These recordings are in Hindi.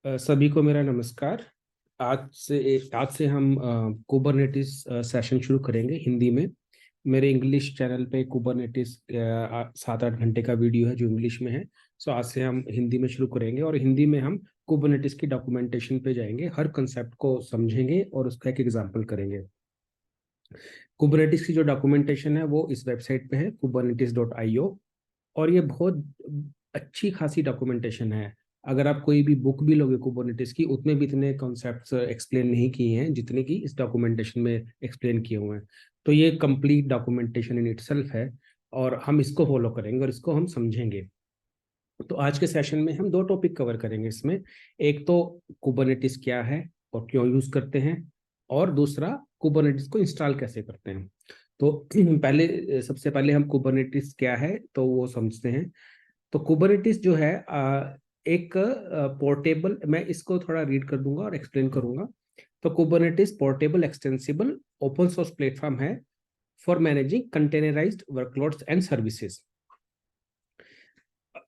सभी को मेरा नमस्कार। आज से हम कुबरनेटिस सेशन शुरू करेंगे हिंदी में। मेरे इंग्लिश चैनल पे कुबरनेटिस 7-8 घंटे का वीडियो है जो इंग्लिश में है। सो आज से हम हिंदी में शुरू करेंगे और हिंदी में हम कुबरनेटिस की डॉक्यूमेंटेशन पे जाएंगे, हर कंसेप्ट को समझेंगे और उसका एक एग्जांपल करेंगे। कुबरनेटिस की जो डॉक्यूमेंटेशन है वो इस वेबसाइट पे है kubernetes.io। और ये बहुत अच्छी खासी डॉक्यूमेंटेशन है। अगर आप कोई भी बुक भी लोगे कुबरनेटिस की, उसमें भी इतने कॉन्सेप्ट्स एक्सप्लेन नहीं किए हैं जितने की इस डॉक्यूमेंटेशन में एक्सप्लेन किए हुए हैं। तो ये कंप्लीट डॉक्यूमेंटेशन इन इटसेल्फ है और हम इसको फॉलो करेंगे और इसको हम समझेंगे। तो आज के सेशन में हम दो टॉपिक कवर करेंगे इसमें। एक तो कुबरनेटिस क्या है और क्यों यूज करते हैं, और दूसरा कुबरनेटिस को इंस्टॉल कैसे करते हैं। तो पहले सबसे पहले हम कुबरनेटिस क्या है तो वो समझते हैं। तो कुबरनेटिस जो है एक पोर्टेबल, मैं इसको थोड़ा रीड कर दूंगा और एक्सप्लेन करूंगा। तो Kubernetes portable extensible open source platform है for managing containerized workloads and services.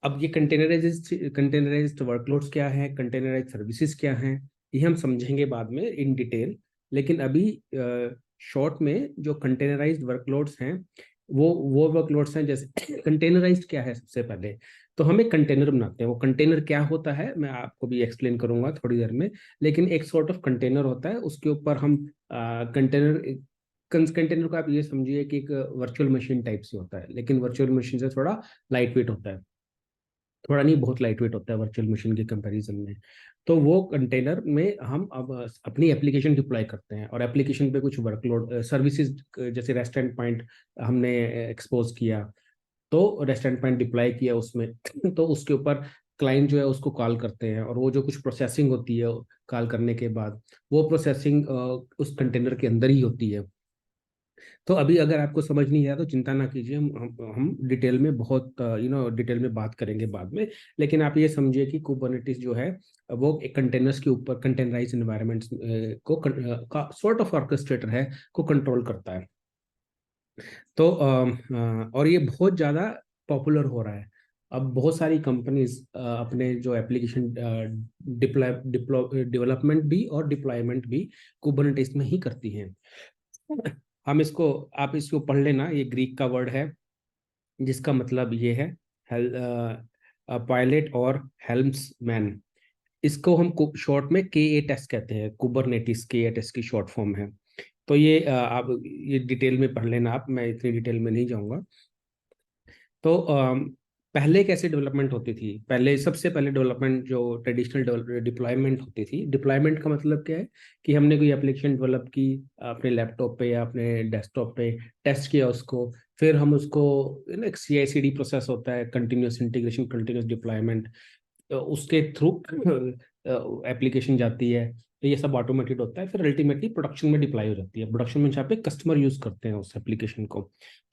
अब ये कंटेनराइज्ड वर्कलोड्स क्या है, कंटेनराइज्ड सर्विसेज क्या है, ये हम समझेंगे बाद में इन डिटेल। लेकिन अभी शॉर्ट में जो कंटेनराइज्ड वर्कलोड्स हैं वो वर्कलोड्स हैं। जैसे कंटेनराइज्ड क्या है, सबसे पहले तो हम एक कंटेनर बनाते हैं। वो कंटेनर क्या होता है मैं आपको भी एक्सप्लेन करूंगा थोड़ी देर में। लेकिन एक सॉर्ट ऑफ कंटेनर होता है, उसके ऊपर हम कंटेनर को आप ये समझिए कि एक वर्चुअल मशीन टाइप से होता है, लेकिन वर्चुअल मशीन से थोड़ा लाइट वेट होता है। थोड़ा नहीं, बहुत लाइट वेट होता है वर्चुअल मशीन के कंपैरिजन में। तो वो कंटेनर में हम अब अपनी एप्लीकेशन डिप्लॉय करते हैं और एप्लीकेशन पे कुछ वर्कलोड सर्विसेज जैसे रेस्टोरेंट पॉइंट हमने एक्सपोज किया, तो रेस्टोरेंट पॉइंट डिप्लॉय किया उसमें तो उसके ऊपर क्लाइंट जो है उसको कॉल करते हैं और वो जो कुछ प्रोसेसिंग होती है कॉल करने के बाद, वो प्रोसेसिंग उस कंटेनर के अंदर ही होती है। तो अभी अगर आपको समझ नहीं आया तो चिंता ना कीजिए, हम डिटेल में बहुत डिटेल में बात करेंगे बाद में। लेकिन आप ये समझिए कि कुबरनेटिस जो है वो एक कंटेनर्स के ऊपर कंटेनराइज इन्वायरमेंट का सॉर्ट ऑफ ऑर्केस्ट्रेटर है, को कंट्रोल करता है। तो और ये बहुत ज़्यादा पॉपुलर हो रहा है। अब बहुत सारी कंपनीज अपने जो एप्लीकेशन डेवलपमेंट भी और डिप्लॉयमेंट भी कुबरनेटिस में ही करती हैं। हम इसको आप इसको पढ़ लेना, ये ग्रीक का वर्ड है जिसका मतलब ये है पायलट और हेल्म्स मैन। इसको हम शॉर्ट में के ए टेस्ट कहते हैं, कुबरनेटिस के ए टेस्ट की शॉर्ट फॉर्म है। तो ये आप ये डिटेल में पढ़ लेना, आप मैं इतनी डिटेल में नहीं जाऊंगा। तो पहले कैसे डेवलपमेंट होती थी, पहले सबसे पहले डेवलपमेंट जो ट्रेडिशनल डिप्लॉयमेंट होती थी। डिप्लॉयमेंट का मतलब क्या है कि हमने कोई एप्लीकेशन डेवलप की अपने लैपटॉप पे या अपने डेस्कटॉप पे, टेस्ट किया उसको, फिर हम उसको एक CI/CD प्रोसेस होता है, कंटिन्यूस इंटीग्रेशन कंटिन्यूस डिप्लॉयमेंट, उसके थ्रू एप्लीकेशन जाती है। तो ये सब ऑटोमेटेड होता है, फिर अल्टीमेटली प्रोडक्शन में डिप्लॉय हो जाती है। प्रोडक्शन में जहाँ पे कस्टमर यूज करते हैं उस एप्लीकेशन को।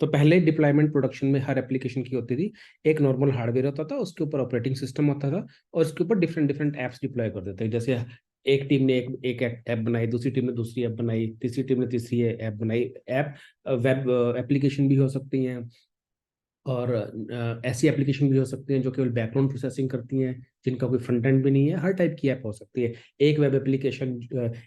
तो पहले डिप्लॉयमेंट प्रोडक्शन में हर एप्लीकेशन की होती थी, एक नॉर्मल हार्डवेयर होता था, उसके ऊपर ऑपरेटिंग सिस्टम होता था और उसके ऊपर डिफरेंट डिफरेंट ऐप्स डिप्लॉय कर देते हैं। जैसे एक टीम ने एक ऐप बनाई, दूसरी टीम ने दूसरी ऐप बनाई, तीसरी टीम ने तीसरी ऐप बनाई। ऐप वेब एप्लीकेशन भी हो सकती हैं और ऐसी एप्लीकेशन भी हो सकती हैं जो केवल बैकग्राउंड प्रोसेसिंग करती हैं, जिनका कोई फ्रंट एंड भी नहीं है। हर टाइप की ऐप हो सकती है। एक वेब एप्लीकेशन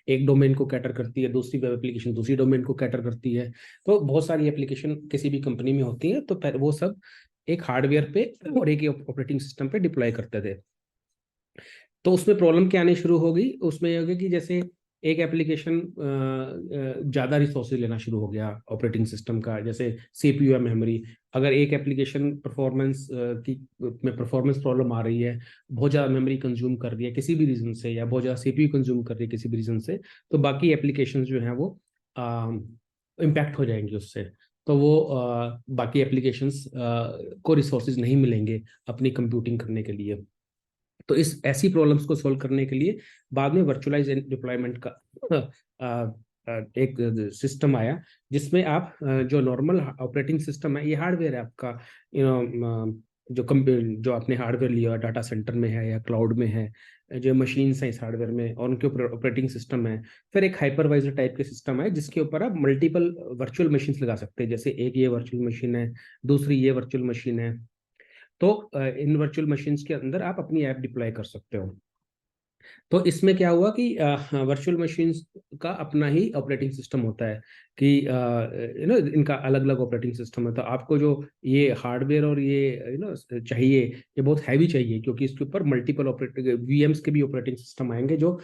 एक डोमेन को कैटर करती है, दूसरी वेब एप्लीकेशन दूसरी डोमेन को कैटर करती है। तो बहुत सारी एप्लीकेशन किसी भी कंपनी में होती है, तो वो सब एक हार्डवेयर पे और एक ऑपरेटिंग सिस्टम पे डिप्लॉय करते थे। तो उसमें प्रॉब्लम क्या आनी शुरू हो गई, उसमें ये हो गया कि जैसे एक एप्लीकेशन ज़्यादा रिसोर्सेज लेना शुरू हो गया ऑपरेटिंग सिस्टम का, जैसे CPU या मेमोरी। अगर एक एप्लीकेशन परफॉर्मेंस की में परफॉर्मेंस प्रॉब्लम आ रही है, बहुत ज़्यादा मेमोरी कंज्यूम कर रही है किसी भी रीज़न से, या बहुत ज़्यादा CPU कंज्यूम कर रही है किसी भी रीज़न से, तो बाकी एप्लीकेशन जो हैं वो इम्पैक्ट हो जाएंगे उससे। तो वो बाकी एप्लीकेशंस को रिसोर्सेज नहीं मिलेंगे अपनी कंप्यूटिंग करने के लिए। तो इस ऐसी प्रॉब्लम्स को सॉल्व करने के लिए बाद में वर्चुअलाइज डिप्लॉयमेंट का एक सिस्टम आया, जिसमें आप जो नॉर्मल ऑपरेटिंग सिस्टम है, ये हार्डवेयर है आपका, जो आपने हार्डवेयर लिया डाटा सेंटर में है या क्लाउड में है, जो मशीन्स हैं इस हार्डवेयर में और उनके ऊपर ऑपरेटिंग सिस्टम है। फिर एक हाइपरवाइजर टाइप के सिस्टम है जिसके ऊपर आप मल्टीपल वर्चुअल मशीन्स लगा सकते हैं। जैसे एक ये वर्चुअल मशीन है, दूसरी ये वर्चुअल मशीन है। तो इन वर्चुअल मशीन्स के अंदर आप अपनी ऐप डिप्लॉय कर सकते हो। तो इसमें क्या हुआ कि वर्चुअल मशीन्स का अपना ही ऑपरेटिंग सिस्टम होता है कि इनका अलग अलग ऑपरेटिंग सिस्टम है। तो आपको जो ये हार्डवेयर और ये चाहिए, ये बहुत हैवी चाहिए, क्योंकि इसके ऊपर मल्टीपल ऑपरेटिंग वीएम्स के भी ऑपरेटिंग सिस्टम आएंगे जो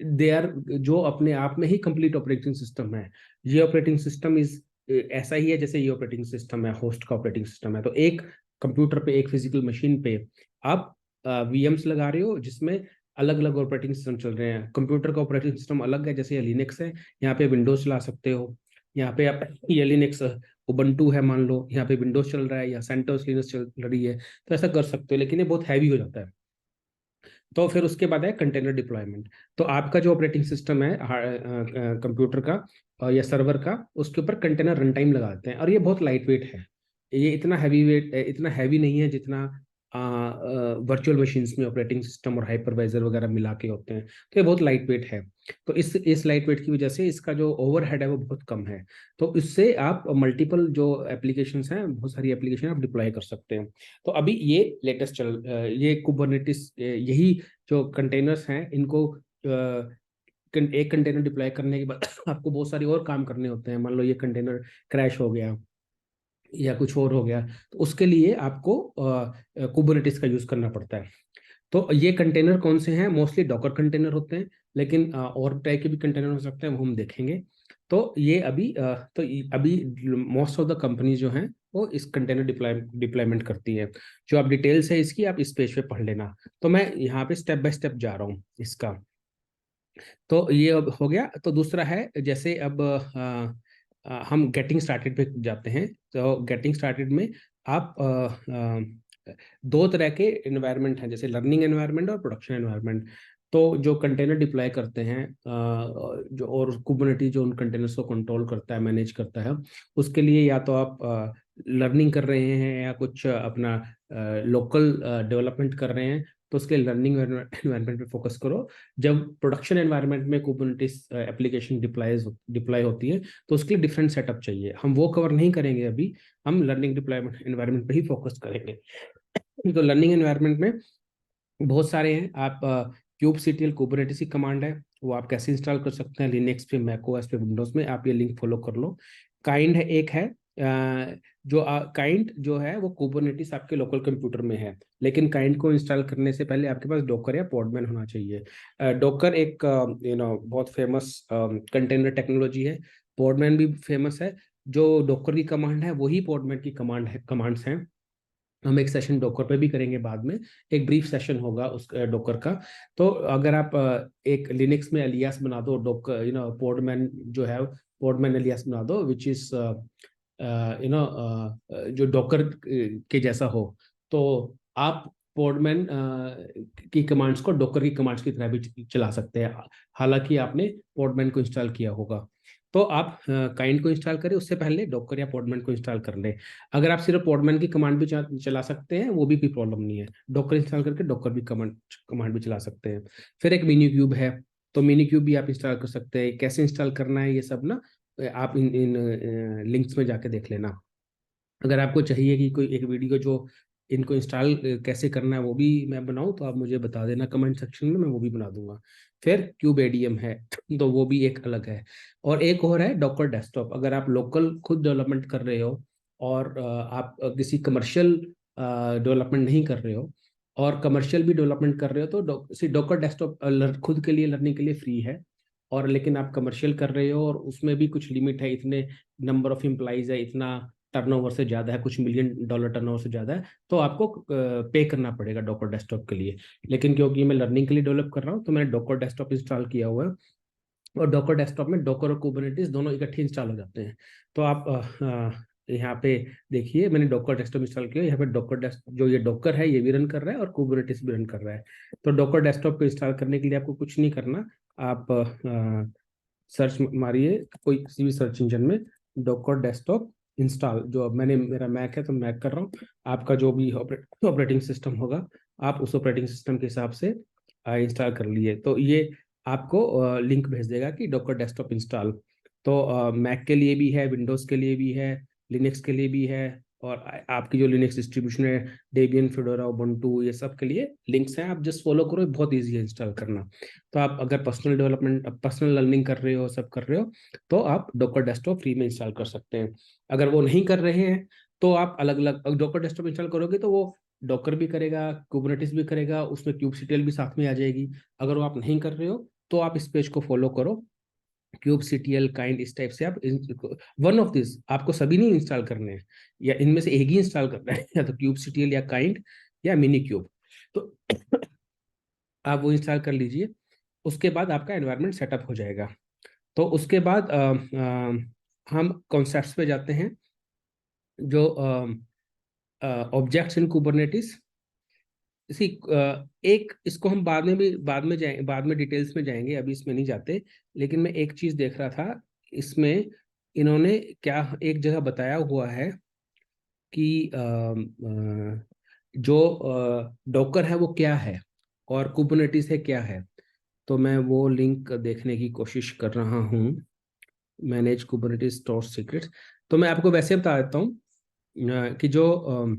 दे आर जो अपने आप में ही कंप्लीट ऑपरेटिंग सिस्टम है। ये ऑपरेटिंग सिस्टम इज ऐसा ही है जैसे ये ऑपरेटिंग सिस्टम है, होस्ट का ऑपरेटिंग सिस्टम है। तो एक कंप्यूटर पे, एक फिजिकल मशीन पे आप वीएम्स लगा रहे हो जिसमें अलग अलग ऑपरेटिंग सिस्टम चल रहे हैं। कंप्यूटर का ऑपरेटिंग सिस्टम अलग है, जैसे ये लिनक्स है, यहाँ पे विंडोज चला सकते हो। यहाँ पे आप ये लिनक्स उबंटू है मान लो, यहाँ पे विंडोज चल रहा है या सेंटोस लिनक्स चल रही है, तो ऐसा कर सकते हो, लेकिन ये बहुत हैवी हो जाता है। तो फिर उसके बाद है कंटेनर डिप्लॉयमेंट। तो आपका जो ऑपरेटिंग सिस्टम है कंप्यूटर का या सर्वर का, उसके ऊपर कंटेनर रन टाइम लगा देते हैं, और ये बहुत लाइट वेट है। ये इतना हैवी नहीं है जितना वर्चुअल मशीन्स में ऑपरेटिंग सिस्टम और हाइपरवाइजर वगैरह मिला के होते हैं। तो ये बहुत लाइट वेट है। तो इस लाइट वेट की वजह से इसका जो ओवरहेड है वो बहुत कम है। तो इससे आप मल्टीपल जो एप्लीकेशंस हैं, बहुत सारी एप्लीकेशन आप डिप्लॉय कर सकते हैं। तो अभी ये लेटेस्ट ये कुबरनेटिस, यही जो कंटेनर्स हैं, इनको एक कंटेनर डिप्लॉय करने के बाद आपको बहुत सारी और काम करने होते हैं। मान लो ये कंटेनर क्रैश हो गया या कुछ और हो गया, तो उसके लिए आपको कुबरनेटिस का यूज करना पड़ता है। तो ये कंटेनर कौन से हैं? मोस्टली डॉकर कंटेनर होते हैं, लेकिन और टाइप के भी कंटेनर हो सकते हैं, वो हम देखेंगे। तो ये अभी मोस्ट ऑफ द कंपनी जो हैं वो इस कंटेनर डिप्लॉयमेंट करती है। जो आप डिटेल्स है इसकी, आप इस पेज पे पढ़ लेना। तो मैं यहाँ पे स्टेप बाय स्टेप जा रहा हूँ इसका। तो ये अब हो गया। तो दूसरा है, जैसे अब हम गेटिंग स्टार्टेड पे जाते हैं। तो गेटिंग स्टार्टेड में आप दो तरह के एनवायरनमेंट हैं, जैसे लर्निंग एनवायरनमेंट और प्रोडक्शन एनवायरनमेंट। तो जो कंटेनर डिप्लॉय करते हैं जो और कुबरनेटिस जो उन कंटेनर्स को कंट्रोल करता है, मैनेज करता है, उसके लिए या तो आप लर्निंग कर रहे हैं या कुछ अपना लोकल डेवलपमेंट कर रहे हैं, तो उसके लर्निंग एनवायरनमेंट पे फोकस करो। जब प्रोडक्शन एनवायरनमेंट में कुबरनेटिस एप्लीकेशन डिप्लॉय होती है, तो उसके लिए डिफरेंट सेटअप चाहिए। हम वो कवर नहीं करेंगे अभी, हम लर्निंग डिप्लॉयमेंट एनवायरनमेंट पे ही फोकस करेंगे। तो लर्निंग एनवायरनमेंट में बहुत सारे हैं। आप kubectl कुबरनेटिस की कमांड है, वो आप कैसे इंस्टॉल कर सकते हैं लिनक्स पे, मैकओएस पे, विंडोज में। आप ये लिंक फॉलो कर लो। काइंड है, एक है जो काइंड जो है वो कुबरनेटिस आपके लोकल कंप्यूटर में है, लेकिन काइंड को इंस्टॉल करने से पहले आपके पास डॉकर या पॉडमैन होना चाहिए। डॉकर एक बहुत फेमस कंटेनर टेक्नोलॉजी है। पॉडमैन भी फेमस है। जो डॉकर की कमांड है वही पॉडमैन की कमांड्स हैं। हम एक सेशन डॉकर पे भी करेंगे बाद में, एक ब्रीफ सेशन होगा उस डॉकर का। तो अगर आप एक लिनक्स में अलियास बना दो, डॉकर पॉडमैन जो है, पॉडमैन अलियास बना दो विच इज जो डॉकर के जैसा हो, तो आप पॉडमैन की कमांड्स को डॉकर की कमांड्स की तरह भी चला सकते हैं, हालांकि आपने पॉडमैन को इंस्टॉल किया होगा। तो आप काइंड को इंस्टॉल करें उससे पहले डॉकर या पॉडमैन को इंस्टॉल कर लें। अगर आप सिर्फ पॉडमैन की कमांड भी चला सकते हैं, वो भी कोई प्रॉब्लम नहीं है। डॉकर इंस्टॉल करके डॉकर भी कमांड भी चला सकते हैं। फिर एक मिनी क्यूब है, तो मिनी क्यूब भी आप इंस्टॉल कर सकते हैं। कैसे इंस्टॉल करना है ये सब ना, आप इन इन लिंक्स में जाके देख लेना। अगर आपको चाहिए कि कोई एक वीडियो जो इनको इंस्टॉल कैसे करना है वो भी मैं बनाऊं, तो आप मुझे बता देना कमेंट सेक्शन में, मैं वो भी बना दूंगा। फिर क्यूब एडीएम है, तो वो भी एक अलग है। और एक और है डॉकर डेस्कटॉप। अगर आप लोकल खुद डेवलपमेंट कर रहे हो और आप किसी कमर्शियल डेवलपमेंट नहीं कर रहे हो, और कमर्शियल भी डेवलपमेंट कर रहे हो, तो डॉकर डेस्कटॉप खुद के लिए लर्निंग के लिए फ्री है। और लेकिन आप कमर्शियल कर रहे हो और उसमें भी कुछ लिमिट है, इतने नंबर ऑफ एम्प्लॉइज है, इतना टर्नओवर से ज़्यादा है, कुछ $1 मिलियन टर्नओवर से ज़्यादा है, तो आपको पे करना पड़ेगा डॉकर डेस्कटॉप के लिए। लेकिन क्योंकि मैं लर्निंग के लिए डेवलप कर रहा हूँ, तो मैंने डॉकर डेस्कटॉप इंस्टॉल किया हुआ है। और डॉकर डेस्कटॉप में डॉकर और कुबरनेटिस दोनों इकट्ठे इंस्टॉल हो जाते हैं। तो आप यहाँ पे देखिए, मैंने डॉकर डेस्कटॉप इंस्टॉल किया। यहाँ पे डॉकर डेस्क जो ये डॉकर है ये भी रन कर रहा है और कुबरनेटिस भी रन कर रहा है। तो डॉकर डेस्कटॉप को इंस्टॉल करने के लिए आपको कुछ नहीं करना। आप सर्च मारिए कोई किसी भी सर्च इंजन में, डॉकर डेस्कटॉप इंस्टॉल। जो अब मेरा मैक है तो मैक कर रहा हूँ, आपका जो भी ऑपरेटिंग सिस्टम होगा आप उस ऑपरेटिंग सिस्टम के हिसाब से इंस्टॉल कर लिए। तो ये आपको लिंक भेज देगा कि डॉकर डेस्कटॉप इंस्टॉल। तो मैक के लिए भी है, विंडोज़ के लिए भी है, लिनक्स के लिए भी है, और आपकी जो लिनक्स डिस्ट्रीब्यूशन है, डेबियन, फेडोरा, उबुंटू, ये सब के लिए लिंक्स हैं, आप जस्ट फॉलो करो, बहुत ईजी है इंस्टॉल करना। तो आप अगर पर्सनल डेवलपमेंट, पर्सनल लर्निंग कर रहे हो, सब कर रहे हो, तो आप डॉकर डेस्कटॉप फ्री में इंस्टॉल कर सकते हैं। अगर वो नहीं कर रहे हैं तो आप अलग अलग डॉकर डेस्कटॉप इंस्टॉल करोगे तो वो डॉकर भी करेगा, कुबरनेटिस भी करेगा, उसमें क्यूबसीटीएल भी साथ में आ जाएगी। अगर वो आप नहीं कर रहे हो तो आप इस पेज को फॉलो करो, क्यूबसीटीएल, काइंड, इस टाइप से आप वन ऑफ दिस, आपको सभी नहीं इंस्टॉल करने हैं, या इनमें से एक ही इंस्टॉल करना है, या तो क्यूबसीटीएल या काइंड या मिनी क्यूब। तो आप वो इंस्टॉल कर लीजिए। उसके बाद आपका एनवायरनमेंट सेटअप हो जाएगा। तो उसके बाद हम कॉन्सेप्ट्स पे जाते हैं, जो ऑब्जेक्ट्स इन कुबरनेटिस। इसी एक इसको हम बाद में भी, बाद में जाएंगे, बाद में डिटेल्स में जाएंगे, अभी इसमें नहीं जाते। लेकिन मैं एक चीज देख रहा था इसमें, इन्होंने क्या एक जगह बताया हुआ है कि जो डॉकर है वो क्या है और कुबरनेटिस है क्या है। तो मैं वो लिंक देखने की कोशिश कर रहा हूँ, मैनेज कुबरनेटिस स्टोर सीक्रेट्स। तो मैं आपको वैसे बता देता हूँ कि जो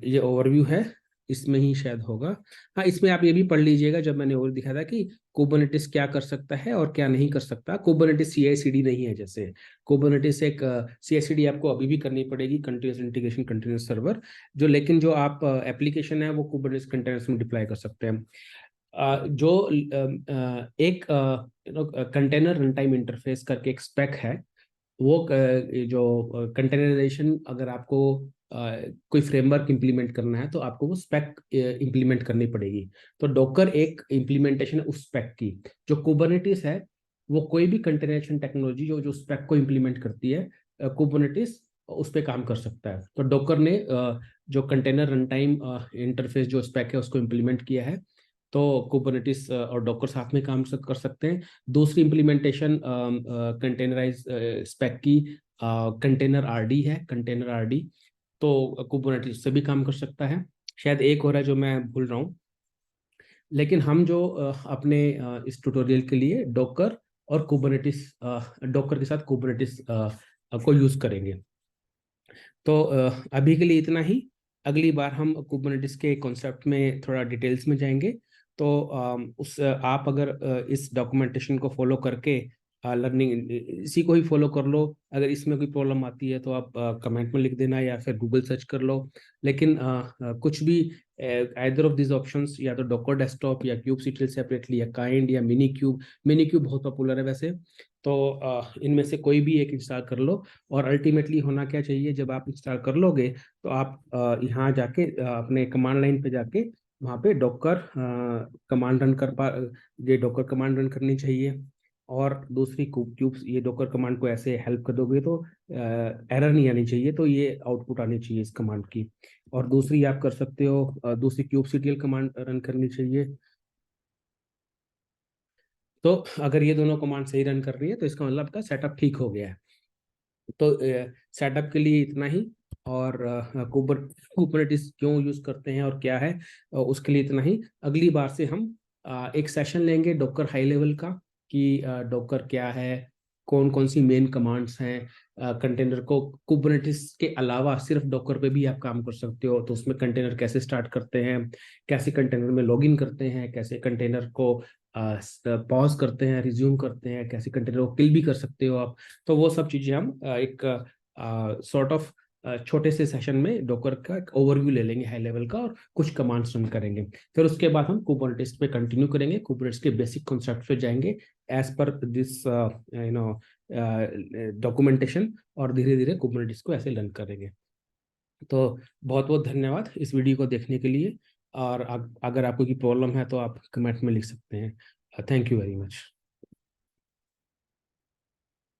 ये ओवरव्यू है, इसमें ही शायद होगा। हाँ, इसमें आप ये भी पढ़ लीजिएगा, जब मैंने और दिखाया था कि कुबरनेटिस क्या कर सकता है और क्या नहीं कर सकता। कुबरनेटिस CI/CD नहीं है, जैसे कुबरनेटिस एक CI/CD आपको अभी भी करनी पड़ेगी, कंटिन्यूअस इंटीग्रेशन, कंटिन्यूअस सर्वर, जो, लेकिन जो आप एप्लीकेशन है वो कुबरनेटिस कंटेनर्स में डिप्लॉय कर सकते हैं। जो एक कंटेनर रन टाइम इंटरफेस करके एक स्पेक है, वो जो कंटेनराइजेशन, अगर आपको कोई फ्रेमवर्क इंप्लीमेंट करना है तो आपको वो स्पेक इंप्लीमेंट करनी पड़ेगी। तो डॉकर एक इंप्लीमेंटेशन है उस स्पेक की। जो कुबरनेटिस है वो कोई भी कंटेनराइजेशन टेक्नोलॉजी जो जो स्पेक को इंप्लीमेंट करती है, कुबरनेटिस उस पर काम कर सकता है। तो डॉकर ने जो कंटेनर रन टाइम इंटरफेस जो स्पेक है उसको इंप्लीमेंट किया है। तो कुबरनेटिस और डॉकर साथ में काम कर सकते हैं। दूसरी इम्प्लीमेंटेशन कंटेनराइज स्पेक की कंटेनर RD है, कंटेनर RD। तो कुबरनेटिस से भी काम कर सकता है। शायद एक हो रहा है जो मैं भूल रहा हूँ। लेकिन हम जो अपने इस ट्यूटोरियल के लिए डॉकर और कुबरनेटिस, डॉकर के साथ कुबरनेटिस को यूज करेंगे। तो अभी के लिए इतना ही। अगली बार हम कुबरनेटिस के कॉन्सेप्ट में थोड़ा डिटेल्स में जाएंगे। तो आप अगर इस डॉक्यूमेंटेशन को फॉलो करके लर्निंग इसी को ही फॉलो कर लो। अगर इसमें कोई प्रॉब्लम आती है तो आप कमेंट में लिख देना या फिर गूगल सर्च कर लो। लेकिन कुछ भी आइदर ऑफ दिस ऑप्शंस, या तो डॉकर डेस्कटॉप या क्यूबसीटीएल सेपरेटली या काइंड या मिनी क्यूब, मिनी क्यूब बहुत पॉपुलर है वैसे। तो इनमें से कोई भी एक इंस्टॉल कर लो। और अल्टीमेटली होना क्या चाहिए, जब आप इंस्टॉल कर लोगे तो आप यहाँ जाके अपने कमांड लाइन पे जाके वहाँ पे डॉकर कमांड रन कर पा, ये डॉकर कमांड रन करनी चाहिए। और दूसरी क्यूब, ये डॉकर कमांड को ऐसे हेल्प कर दोगे तो एरर नहीं आनी चाहिए, तो ये आउटपुट आनी चाहिए इस कमांड की। और दूसरी आप कर सकते हो, दूसरी क्यूबसीटीएल कमांड रन करनी चाहिए। तो अगर ये दोनों कमांड सही रन कर रही है तो इसका मतलब आपका सेटअप ठीक हो गया है। तो सेटअप के लिए इतना ही। और कुबरनेटिस क्यों यूज करते हैं और क्या है, उसके लिए इतना ही। अगली बार से हम एक सेशन लेंगे डॉकर हाई लेवल का, कि डॉकर क्या है, कौन कौन सी मेन कमांड्स हैं। कंटेनर को कुबरनेटिस के अलावा सिर्फ डॉकर पे भी आप काम कर सकते हो, तो उसमें कंटेनर कैसे स्टार्ट करते हैं, कैसे कंटेनर में लॉगिन करते हैं, कैसे कंटेनर को पॉज करते हैं, रिज्यूम करते हैं, कैसे कंटेनर को किल भी कर सकते हो आप। तो वो सब चीजें हम एक सॉर्ट ऑफ छोटे से सेशन में डॉकर का एक ओवरव्यू ले लेंगे हाई लेवल का, और कुछ कमांड्स रन करेंगे। फिर उसके बाद हम कुबरनेटिस पे कंटिन्यू करेंगे, कुबरनेटिस के बेसिक कॉन्सेप्ट पे जाएंगे एज पर दिस डॉक्यूमेंटेशन, और धीरे धीरे कुबरनेटिस को ऐसे लर्न करेंगे। तो बहुत बहुत धन्यवाद इस वीडियो को देखने के लिए। और अगर आपको कोई प्रॉब्लम है तो आप कमेंट में लिख सकते हैं। Thank you very much.